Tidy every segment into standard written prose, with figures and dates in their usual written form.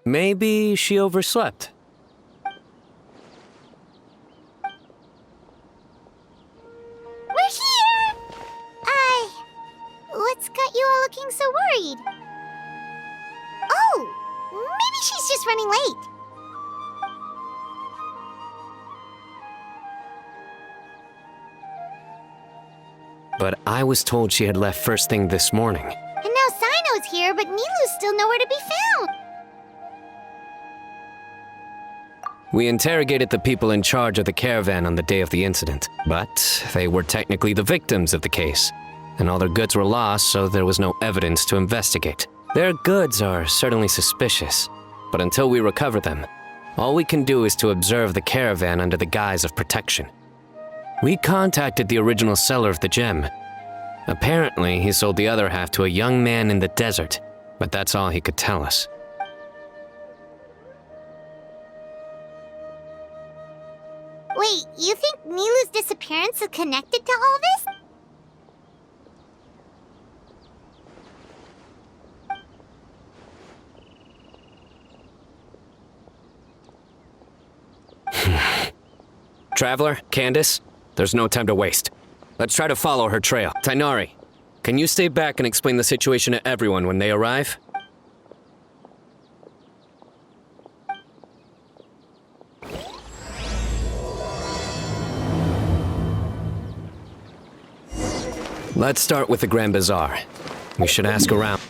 Maybe she overslept. We're here! What's got you all looking so worried? Oh, maybe she's just running late. But I was told she had left first thing this morning. And now Sino's here, but Nilu's still nowhere to be found. We interrogated the people in charge of the caravan on the day of the incident, but they were technically the victims of the case, and all their goods were lost, so there was no evidence to investigate. Their goods are certainly suspicious, but until we recover them, all we can do is to observe the caravan under the guise of protection. We contacted the original seller of the gem. Apparently, he sold the other half to a young man in the desert, but that's all he could tell us. Wait, you think Nilu's disappearance is connected to all this? Traveler, Candace, there's no time to waste. Let's try to follow her trail. Tighnari, can you stay back and explain the situation to everyone when they arrive? Let's start with the Grand Bazaar. We should ask around.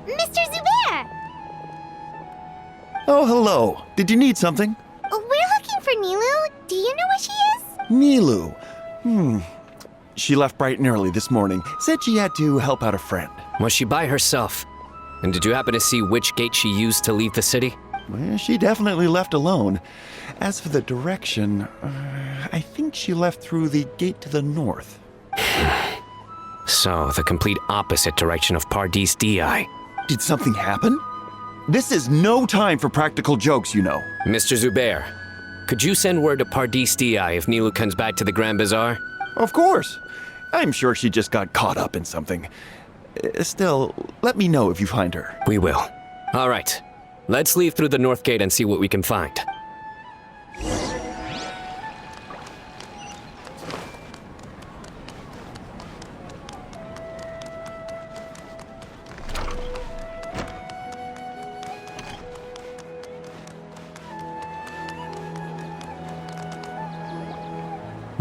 Mr. Zubair! Oh, hello. Did you need something? We're looking for Nilu. Do you know where she is? Nilu. She left bright and early this morning. Said she had to help out a friend. Was she by herself? And did you happen to see which gate she used to leave the city? Well, she definitely left alone. As for the direction, I think she left through the gate to the north. So, the complete opposite direction of Pardis Di. Did something happen? This is no time for practical jokes, you know. Mr. Zubair, could you send word to Pardis Di if Nilu comes back to the Grand Bazaar? Of course. I'm sure she just got caught up in something. Still, let me know if you find her. We will. All right. Let's leave through the north gate and see what we can find.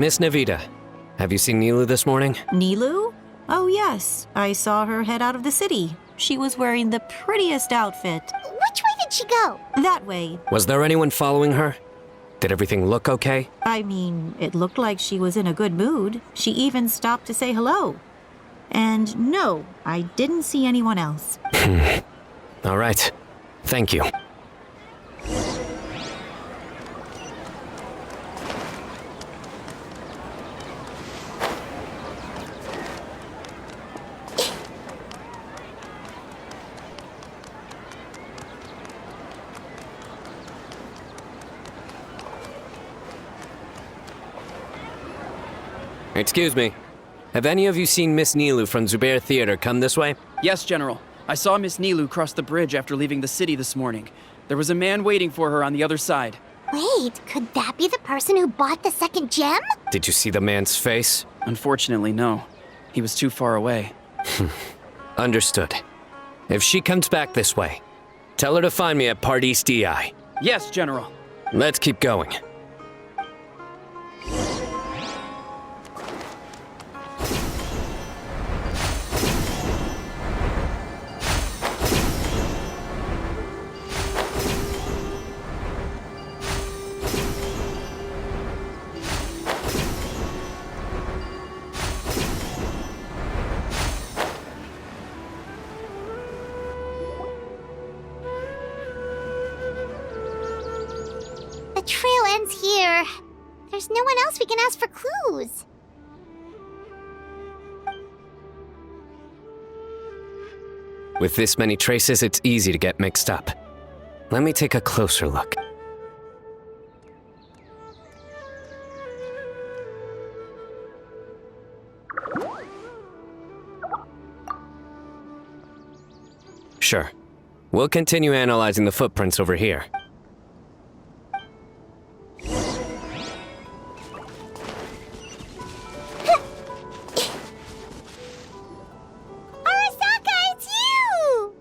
Miss Navita, have you seen Nilu this morning? Nilu? Oh, yes. I saw her head out of the city. She was wearing the prettiest outfit. Which way did she go? That way. Was there anyone following her? Did everything look okay? I mean, it looked like she was in a good mood. She even stopped to say hello. And no, I didn't see anyone else. All right. Thank you. Excuse me. Have any of you seen Miss Nilu from Zubair Theater come this way? Yes, General. I saw Miss Nilu cross the bridge after leaving the city this morning. There was a man waiting for her on the other side. Wait, could that be the person who bought the second gem? Did you see the man's face? Unfortunately, no. He was too far away. Understood. If she comes back this way, tell her to find me at Pardis Di. Yes, General. Let's keep going. trail ends here. There's no one else we can ask for clues. With this many traces, it's easy to get mixed up. Let me take a closer look. Sure. We'll continue analyzing the footprints over here. Arasaka, it's you!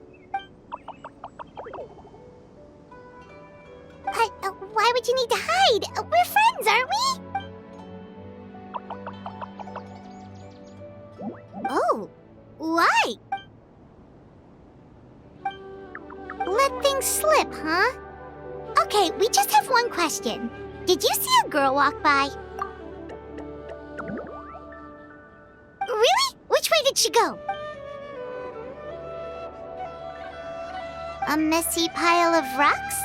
Why would you need to hide? We're friends, aren't we? Oh, why? Let things slip, huh? Okay, we just have one question. Did you see a girl walk by? Really? Which way did she go? A messy pile of rocks?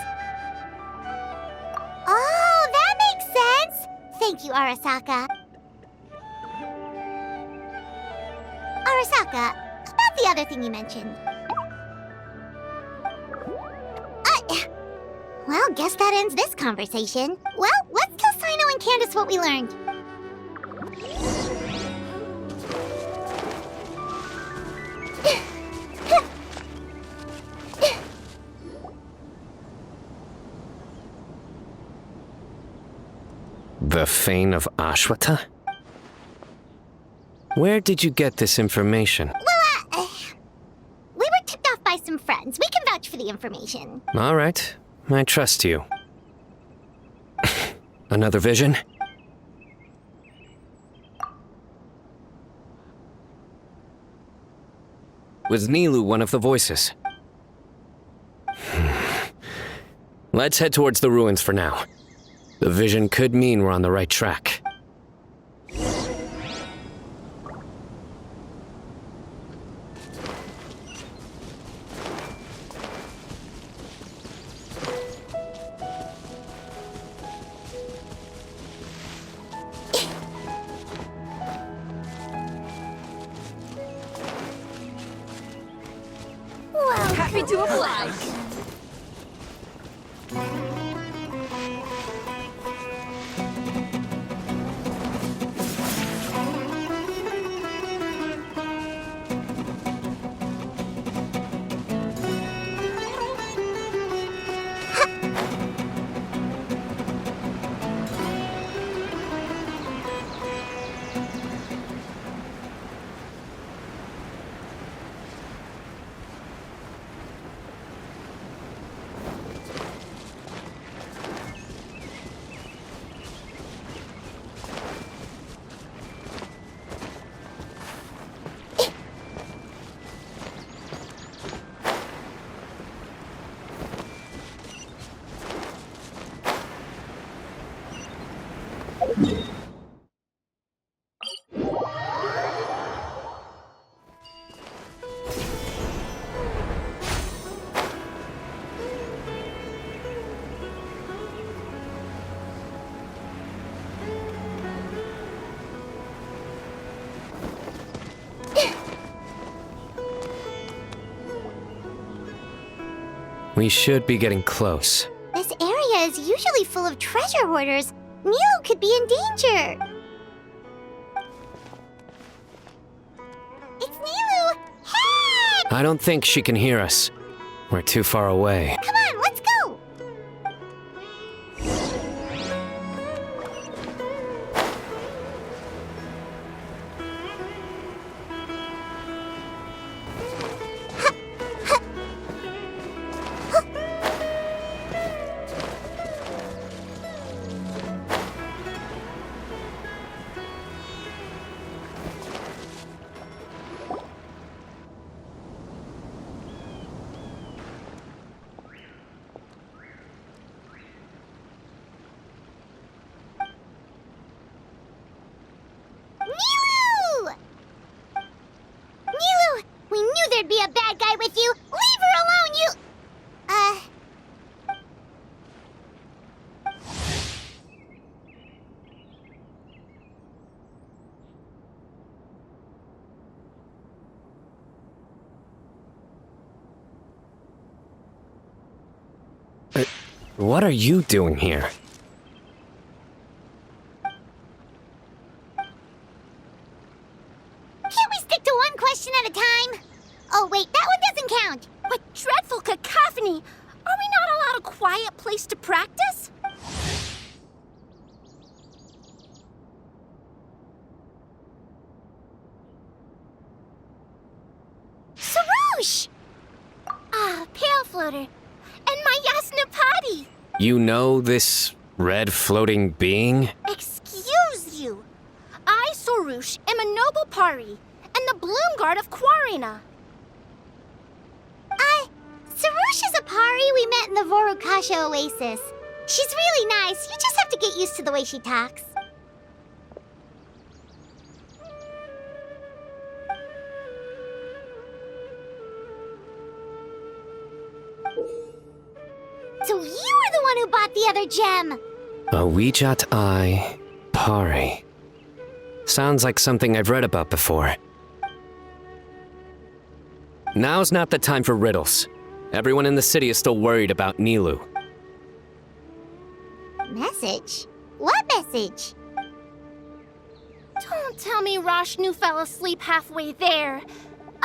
Oh, that makes sense! Thank you, Arasaka. Arasaka, about the other thing you mentioned. Well, guess that ends this conversation. Well, let's tell Sino and Candace what we learned. The Fane of Ashwata? Where did you get this information? Well, we were tipped off by some friends. We can vouch for the information. All right, I trust you. Another vision? Was Nilu one of the voices? Let's head towards the ruins for now. The vision could mean we're on the right track. Happy to oblige. We should be getting close. This area is usually full of treasure hoarders. Nilu could be in danger. It's Nilu! Hey! I don't think she can hear us. We're too far away. Come on, let's go! What are you doing here? Can't we stick to one question at a time? Oh, wait, that one doesn't count. What dreadful cacophony! Are we not allowed a quiet place to practice? Sarouche! Ah, Pale Floater. And my Yasnapati! You know this red floating being? Excuse you. I, Sarouche, am a noble Pari, and the Bloomguard of Quarina. Sarouche is a Pari we met in the Vorukasha Oasis. She's really nice. You just have to get used to the way she talks. So you were the one who bought the other gem. A Wijat Eye Pari. Sounds like something I've read about before. Now's not the time for riddles. Everyone in the city is still worried about Nilou. Message? What message? Don't tell me Rashnu fell asleep halfway there.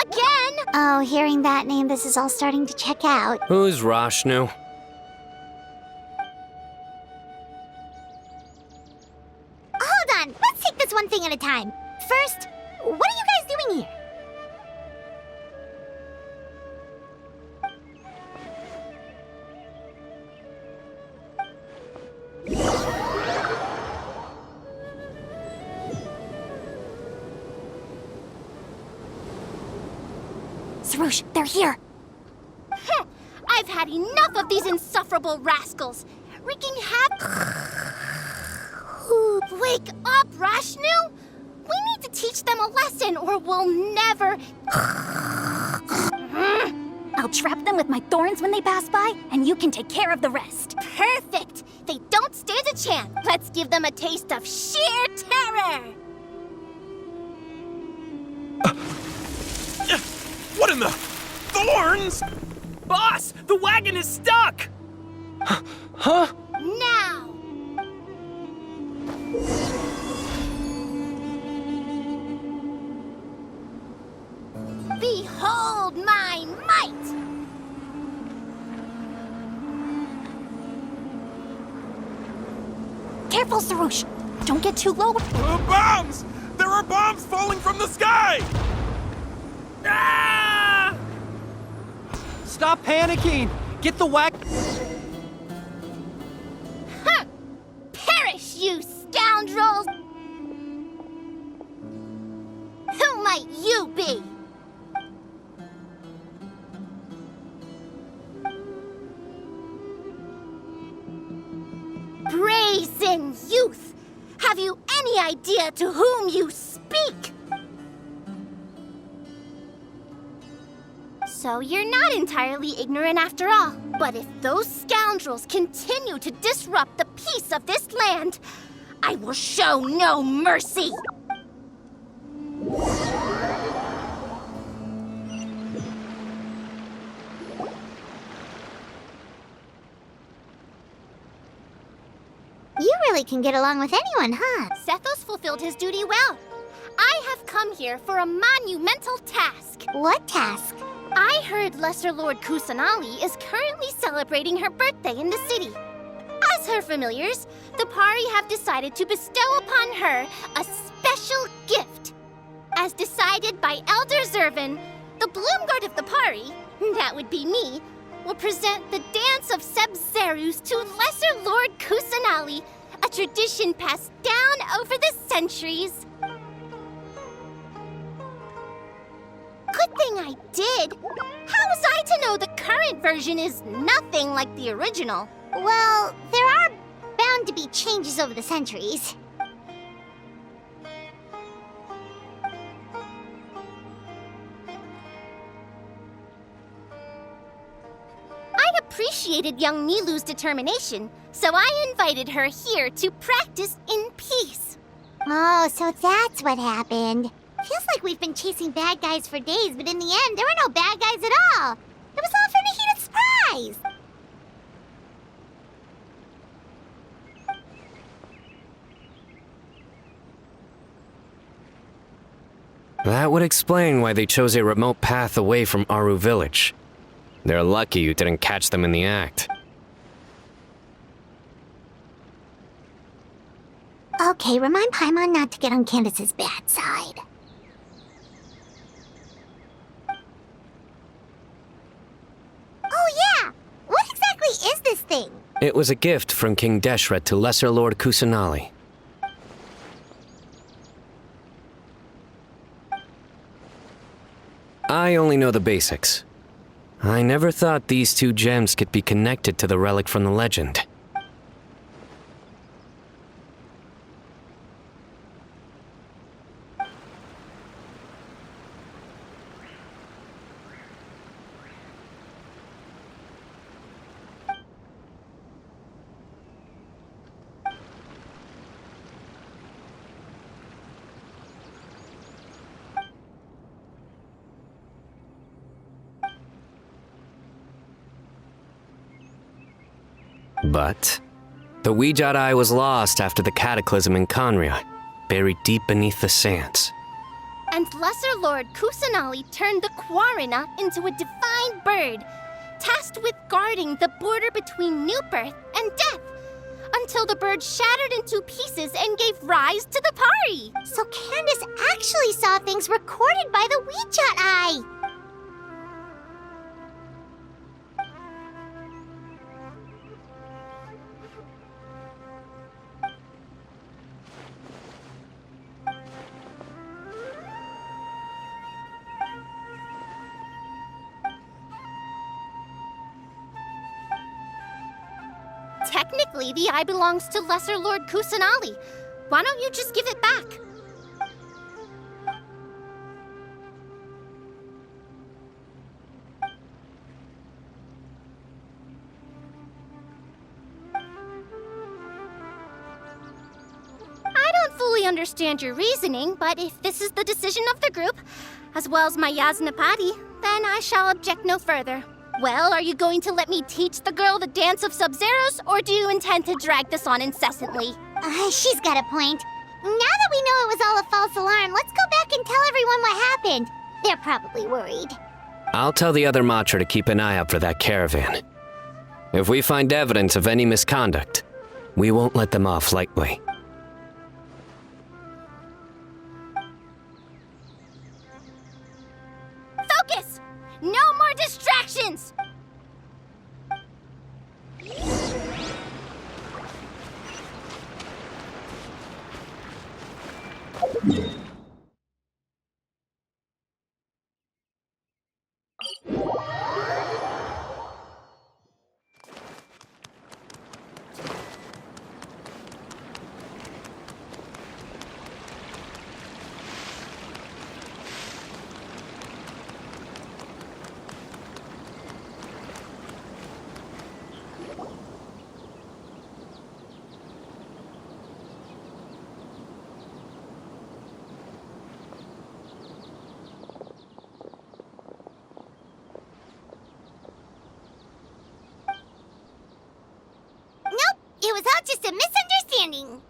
Again! Oh, hearing that name, this is all starting to check out. Who's Rashnu? Hold on, let's take this one thing at a time. First, what are you guys doing here? Sarouche, they're here. I've had enough of these insufferable rascals. Wreaking havoc. Wake up, Rashnu! We need to teach them a lesson or we'll never... I'll trap them with my thorns when they pass by, and you can take care of the rest. Perfect! They don't stand a chance. Let's give them a taste of sheer terror! What in the... Thorns? Boss, the wagon is stuck! Huh? Now! Behold my might! Careful, Sarouche. Don't get too low. Bombs! There are bombs falling from the sky! Ah! Stop panicking! Get the wagon. Huh! Perish, you scoundrels! Who might you be? Brazen youth! Have you any idea to whom you speak? So you're not entirely ignorant after all. But if those scoundrels continue to disrupt the peace of this land, I will show no mercy! You really can get along with anyone, huh? Sethos fulfilled his duty well. I have come here for a monumental task. What task? I heard Lesser Lord Kusanali is currently celebrating her birthday in the city. As her familiars, the Pari have decided to bestow upon her a special gift. As decided by Elder Zervin, the Bloomguard of the Pari, that would be me, will present the Dance of Sebzerus to Lesser Lord Kusanali, a tradition passed down over the centuries. Good thing I did. How was I to know the current version is nothing like the original? Well, there are bound to be changes over the centuries. I appreciated young Nilou's determination, so I invited her here to practice in peace. Oh, so that's what happened. Feels like we've been chasing bad guys for days, but in the end, there were no bad guys at all. It was all for the heat of surprise. That would explain why they chose a remote path away from Aru village. They're lucky you didn't catch them in the act. Okay, remind Paimon not to get on Candace's bad side. Oh yeah! What exactly is this thing? It was a gift from King Deshret to Lesser Lord Kusanali. I only know the basics. I never thought these two gems could be connected to the relic from the legend. But the Weejat Eye was lost after the cataclysm in Conria, buried deep beneath the sands. And Lesser Lord Kusanali turned the Quarina into a divine bird, tasked with guarding the border between new birth and death, until the bird shattered into pieces and gave rise to the Pari. So Candace actually saw things recorded by the Weejat Eye! Technically, the eye belongs to Lesser Lord Kusanali. Why don't you just give it back? I don't fully understand your reasoning, but if this is the decision of the group, as well as my Yasnapati, then I shall object no further. Well, are you going to let me teach the girl the dance of Sub-Zeros, or do you intend to drag this on incessantly? She's got a point. Now that we know it was all a false alarm, let's go back and tell everyone what happened. They're probably worried. I'll tell the other Matra to keep an eye out for that caravan. If we find evidence of any misconduct, we won't let them off lightly. Focus! No more distractions! Nope, it was all just a misunderstanding.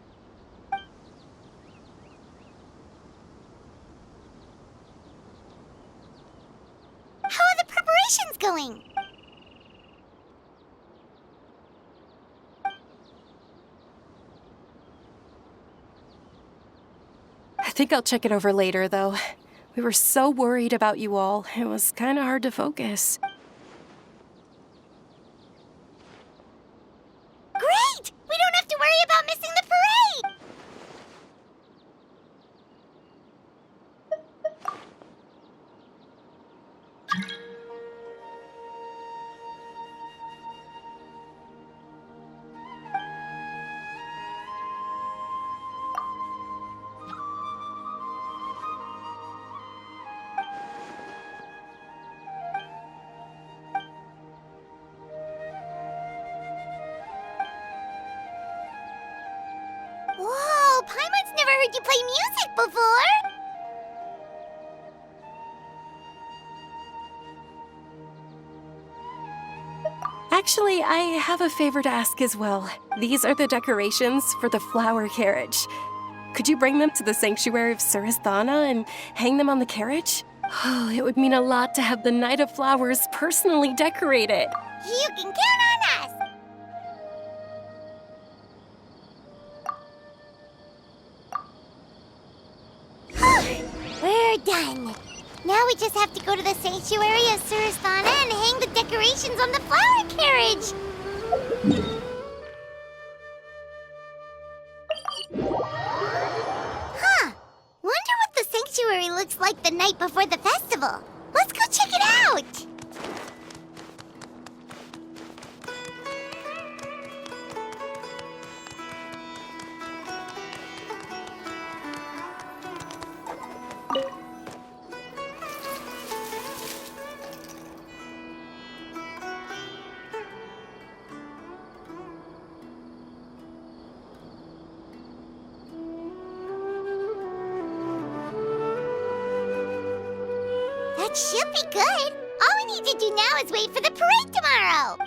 How are the preparations going? I think I'll check it over later, though. We were so worried about you all, it was kinda hard to focus. Great! We don't have to worry about missing the parade! Whoa, Paimon's never heard you play music before! Actually, I have a favor to ask as well. These are the decorations for the flower carriage. Could you bring them to the sanctuary of Surasthana and hang them on the carriage? Oh, it would mean a lot to have the Night of Flowers personally decorated. You can count on us! We're done. Now we just have to go to the sanctuary of Surasthana and hang the decorations on the flower carriage. Huh. Wonder what the sanctuary looks like the night before the festival. Let's go check it out. That should be good. All we need to do now is wait for the parade tomorrow.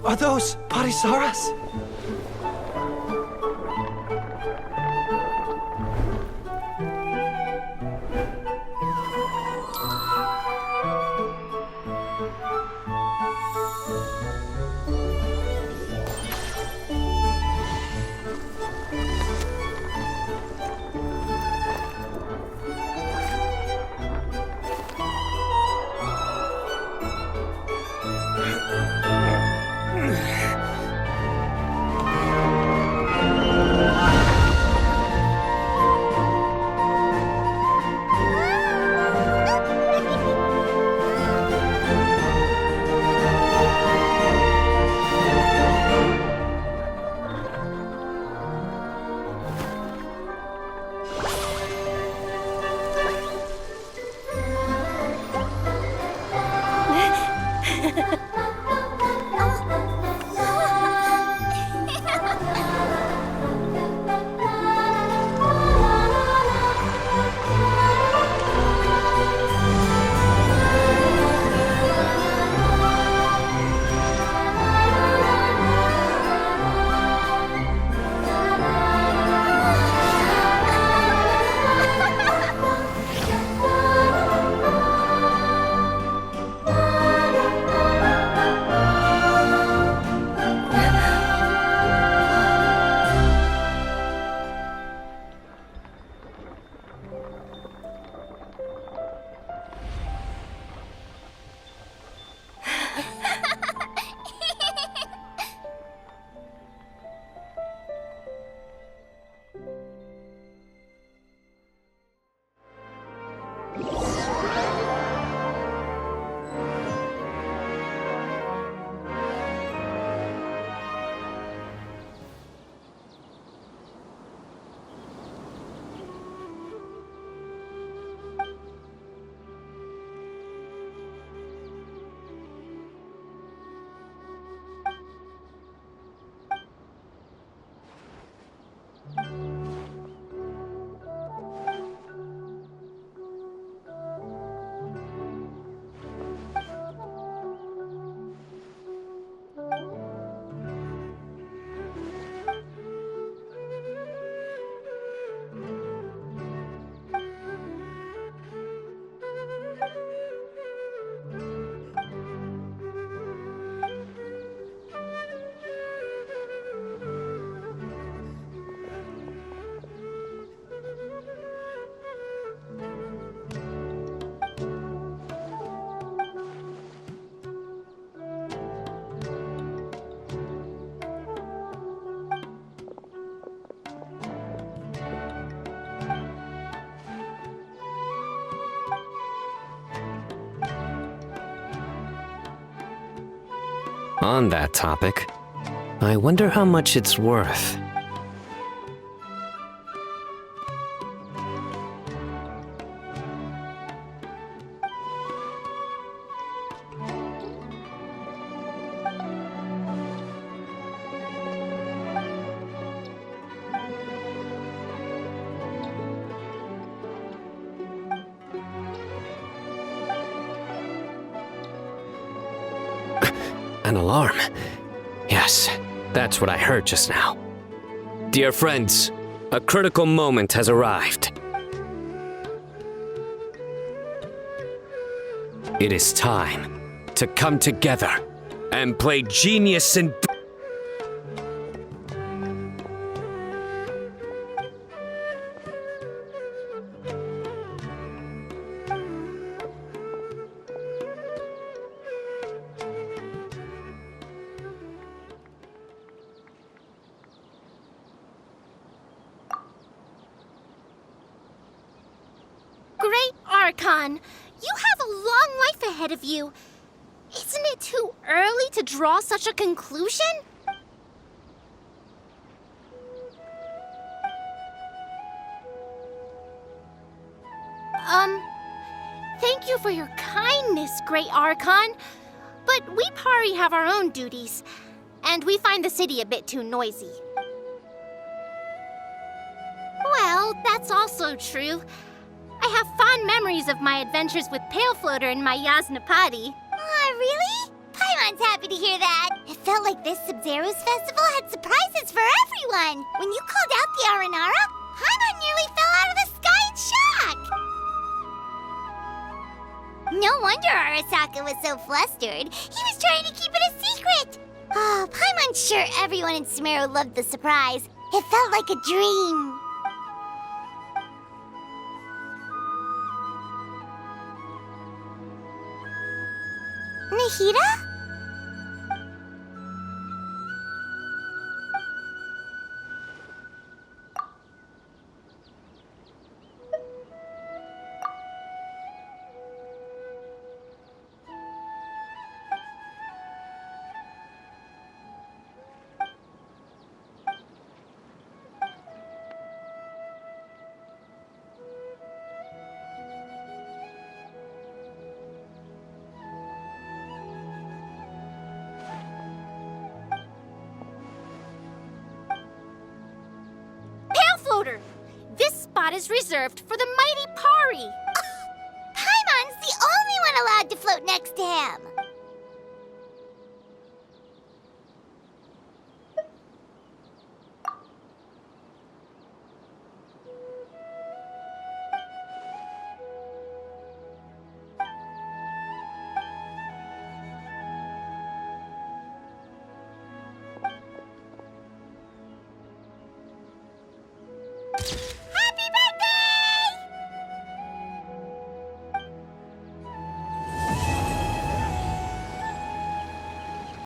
Are those Parisaras? On that topic, I wonder how much it's worth. An alarm. Yes, that's what I heard just now. Dear friends, a critical moment has arrived. It is time to come together and play genius and... Great Archon, you have a long life ahead of you. Isn't it too early to draw such a conclusion? Thank you for your kindness, Great Archon. But we Pari have our own duties, and we find the city a bit too noisy. Well, that's also true. I have fond memories of my adventures with Pale Floater and my Yasnapati. Aw, really? Paimon's happy to hear that. It felt like this Sub-Zero's festival had surprises for everyone. When you called out the Aranara, Paimon nearly fell out of the sky in shock. No wonder Arasaka was so flustered. He was trying to keep it a secret. Oh, Paimon's sure everyone in Sumeru loved the surprise. It felt like a dream. Nahida? Floater, this spot is reserved for the mighty Pari. Paimon's the only one allowed to float next to him.